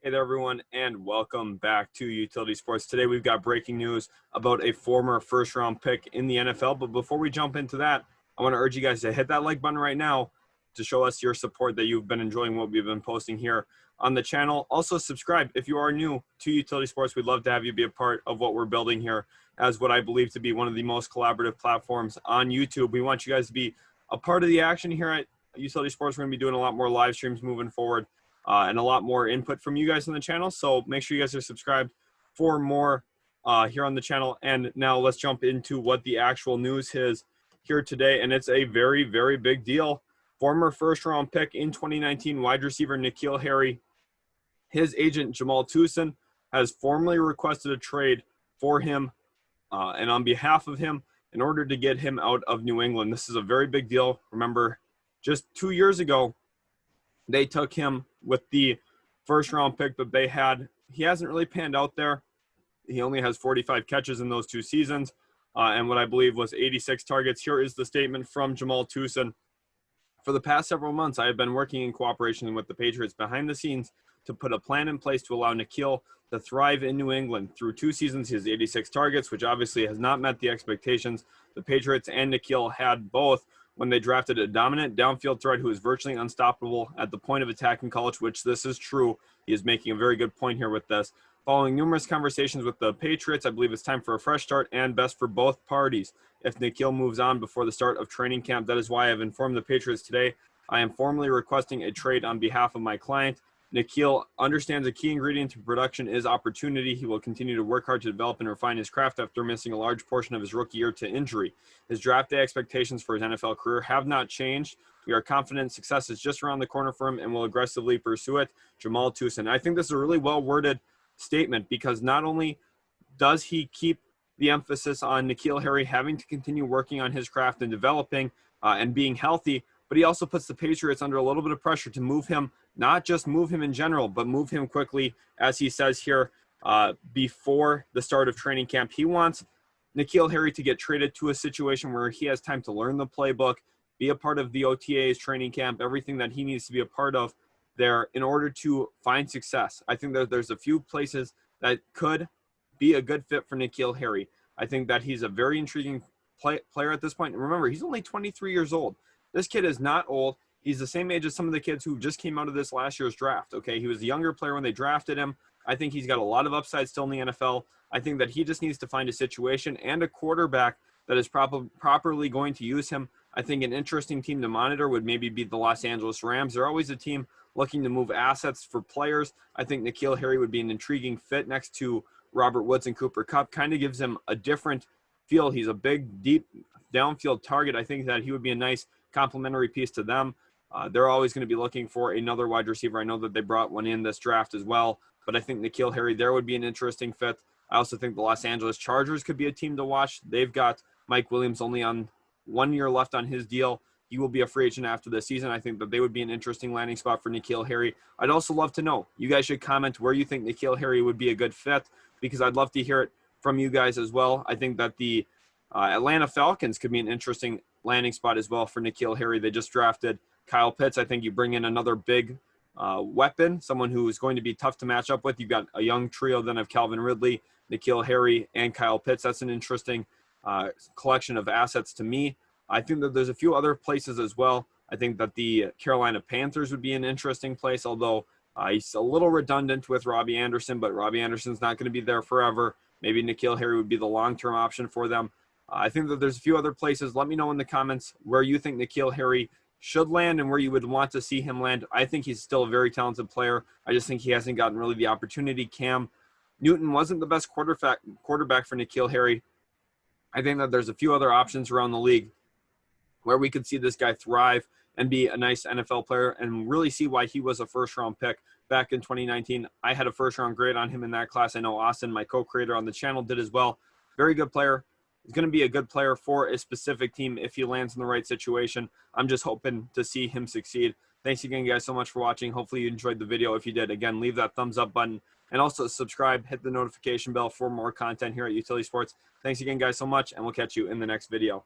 Hey there, everyone, and welcome back to Utility Sports. Today, we've got breaking news about a former first-round pick in the NFL. But before we jump into that, I want to urge you guys to hit that like button right now to show us your support that you've been enjoying what we've been posting here on the channel. Also, subscribe if you are new to Utility Sports. We'd love to have you be a part of what we're building here as what I believe to be one of the most collaborative platforms on YouTube. We want you guys to be a part of the action here at Utility Sports. We're going to be doing a lot more live streams moving forward. And a lot more input from you guys on the channel. So make sure you guys are subscribed for more here on the channel. And now let's jump into what the actual news is here today. And it's a very, very big deal. Former first-round pick in 2019, wide receiver Nkeal Harry, his agent Jamal Tooson has formally requested a trade for him and on behalf of him in order to get him out of New England. This is a very big deal. Remember, just 2 years ago, they took him with the first-round pick that they had. He hasn't really panned out there. He only has 45 catches in those 2 seasons, and what I believe was 86 targets. Here is the statement from Jamal Tooson. For the past several months, I have been working in cooperation with the Patriots behind the scenes to put a plan in place to allow Nkeal to thrive in New England. Through 2 seasons, he has 86 targets, which obviously has not met the expectations the Patriots and Nkeal had both when they drafted a dominant downfield threat who is virtually unstoppable at the point of attack in college, which this is true. He is making a very good point here with this. Following numerous conversations with the Patriots, I believe it's time for a fresh start and best for both parties. If Nkeal moves on before the start of training camp, that is why I have informed the Patriots today. I am formally requesting a trade on behalf of my client. Nkeal understands a key ingredient to production is opportunity. He will continue to work hard to develop and refine his craft after missing a large portion of his rookie year to injury. His draft day expectations for his NFL career have not changed. We are confident success is just around the corner for him and will aggressively pursue it. Jamal Tooson. I think this is a really well-worded statement because not only does he keep the emphasis on Nkeal Harry having to continue working on his craft and developing and being healthy, but he also puts the Patriots under a little bit of pressure to move him, not just move him in general, but move him quickly, as he says here, before the start of training camp. He wants Nkeal Harry to get traded to a situation where he has time to learn the playbook, be a part of the OTA's training camp, everything that he needs to be a part of there in order to find success. I think that there's a few places that could be a good fit for Nkeal Harry. I think that he's a very intriguing player at this point. And remember, he's only 23 years old. This kid is not old. He's the same age as some of the kids who just came out of this last year's draft, okay? He was a younger player when they drafted him. I think he's got a lot of upside still in the NFL. I think that he just needs to find a situation and a quarterback that is properly going to use him. I think an interesting team to monitor would maybe be the Los Angeles Rams. They're always a team looking to move assets for players. I think Nkeal Harry would be an intriguing fit next to Robert Woods and Cooper Kupp. Kind of gives him a different feel. He's a big, deep downfield target. I think that he would be a nice complementary piece to them. They're always going to be looking for another wide receiver. I know that they brought one in this draft as well, but I think Nkeal Harry there would be an interesting fit. I also think the Los Angeles Chargers could be a team to watch. They've got Mike Williams only on 1 year left on his deal. He will be a free agent after the season. I think that they would be an interesting landing spot for Nkeal Harry. I'd also love to know, you guys should comment where you think Nkeal Harry would be a good fit because I'd love to hear it from you guys as well. I think that the Atlanta Falcons could be an interesting landing spot as well for Nkeal Harry. They just drafted Kyle Pitts. I think you bring in another big weapon, someone who is going to be tough to match up with. You've got a young trio then of Calvin Ridley, Nkeal Harry, and Kyle Pitts. That's an interesting collection of assets to me. I think that there's a few other places as well. I think that the Carolina Panthers would be an interesting place, although he's a little redundant with Robbie Anderson, but Robbie Anderson's not going to be there forever. Maybe Nkeal Harry would be the long-term option for them. I think that there's a few other places. Let me know in the comments where you think Nkeal Harry should land and where you would want to see him land. I think he's still a very talented player. I just think he hasn't gotten really the opportunity. Cam Newton wasn't the best quarterback for Nkeal Harry. I think that there's a few other options around the league where we could see this guy thrive and be a nice NFL player and really see why he was a first-round pick back in 2019. I had a first-round grade on him in that class. I know Austin, my co-creator on the channel, did as well. Very good player. He's going to be a good player for a specific team if he lands in the right situation. I'm just hoping to see him succeed. Thanks again, guys, so much for watching. Hopefully you enjoyed the video. If you did, again, leave that thumbs up button and also subscribe, hit the notification bell for more content here at Utility Sports. Thanks again, guys, so much, and we'll catch you in the next video.